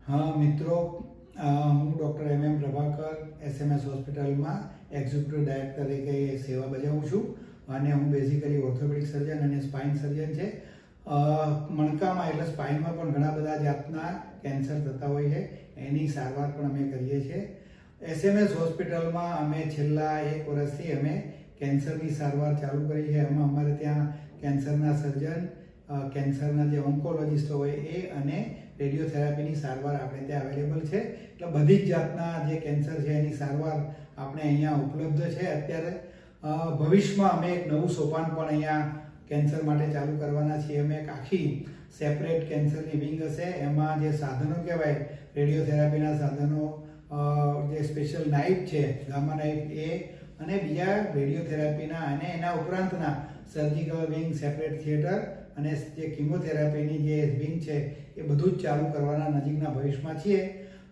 हाँ मित्रों, હું ડૉક્ટર MM પ્રભાકર SMS હોસ્પિટલમાં એક્ઝિક્યુટિવ ડાયરેક્ટર તરીકે સેવા બજાવું છું અને હું બેઝિકલી ઓર્થોપેડિક સર્જન અને સ્પાઇન સર્જન છે. મણકામાં એટલે સ્પાઇનમાં પણ ઘણા બધા જાતના કેન્સર થતા હોય છે, એની સારવાર પણ અમે કરીએ છીએ. SMS હોસ્પિટલમાં અમે છેલ્લા 1 વર્ષથી અમે કેન્સરની સારવાર ચાલુ કરી છે. એમાં અમારે ત્યાં કેન્સરના સર્જન, કેન્સરના જે ઓન્કોલોજિસ્ટ હોય એ અને રેડિયોથેરાપીની સારવાર આપણે ત્યાં અવેલેબલ છે. એટલે બધી જ જાતના જે કેન્સર છે એની સારવાર આપણે અહીંયા ઉપલબ્ધ છે. અત્યારે ભવિષ્યમાં અમે એક નવું સોપાન પણ અહીંયા કેન્સર માટે ચાલુ કરવાના છીએ. અમે એક આખી સેપરેટ કેન્સરની વિંગ હશે. એમાં જે સાધનો કહેવાય રેડિયોથેરાપીના સાધનો, જે સ્પેશિયલ નાઇફ છે, ગામા નાઇફ, એ અને બીજા રેડિયોથેરાપીના અને એના ઉપરાંતના સર્જિકલ વિંગ, સેપરેટ થિયેટર અને જે કિમોથેરાપીની જે વિંગ છે એ બધું જ ચાલુ કરવાના નજીકના ભવિષ્યમાં છીએ.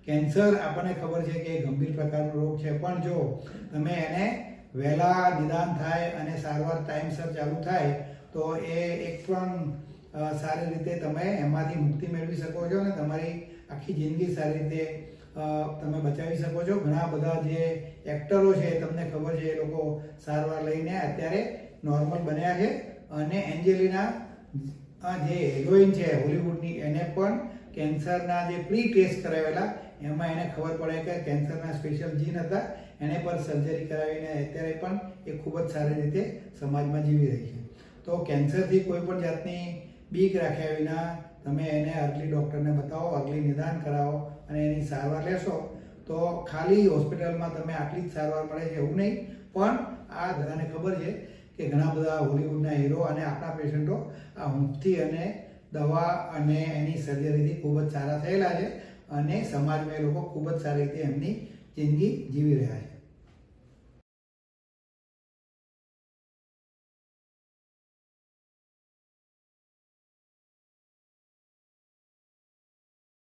કેન્સર આપણને ખબર છે કે ગંભીર પ્રકારનો રોગ છે, પણ જો તમે એને વહેલા નિદાન થાય અને સારવાર ટાઈમસર ચાલુ થાય તો એ એક પણ સારી રીતે તમે એમાંથી મુક્તિ મેળવી શકો છો અને તમારી આખી જિંદગી સારી રીતે તમે બચાવી શકો છો. ઘણા બધા જે એક્ટરો છે તમને ખબર છે, એ લોકો સારવાર લઈને અત્યારે નોર્મલ બન્યા છે. અને એન્જેલિના જે હિરોઈન છે હોલિવૂડની, એને પણ કેન્સરના જે પ્રી ટેસ્ટ કરાવેલા એમાં એને ખબર પડે કે કેન્સરના સ્પેશિયલ જીન હતા. એને પર સર્જરી કરાવીને અત્યારે પણ એ ખૂબ જ સારી રીતે સમાજમાં જીવી રહી છે. તો કેન્સરથી કોઈ પણ જાતની બીક રાખ્યા વિના તમે એને અર્લી ડૉક્ટરને બતાવો, અર્લી નિદાન કરાવો અને એની સારવાર લેશો તો ખાલી હોસ્પિટલમાં તમે આટલી જ સારવાર મળે છે એવું નહીં, પણ આ બધાને ખબર છે કે ઘણા બધા હોલિવૂડના હીરો અને આપણા પેશન્ટો આ હૂંફથી અને દવા અને એની સર્જરીથી ખૂબ જ સારા થયેલા છે અને સમાજમાં એ લોકો ખૂબ જ સારી રીતે એમની જિંદગી જીવી રહ્યા છે.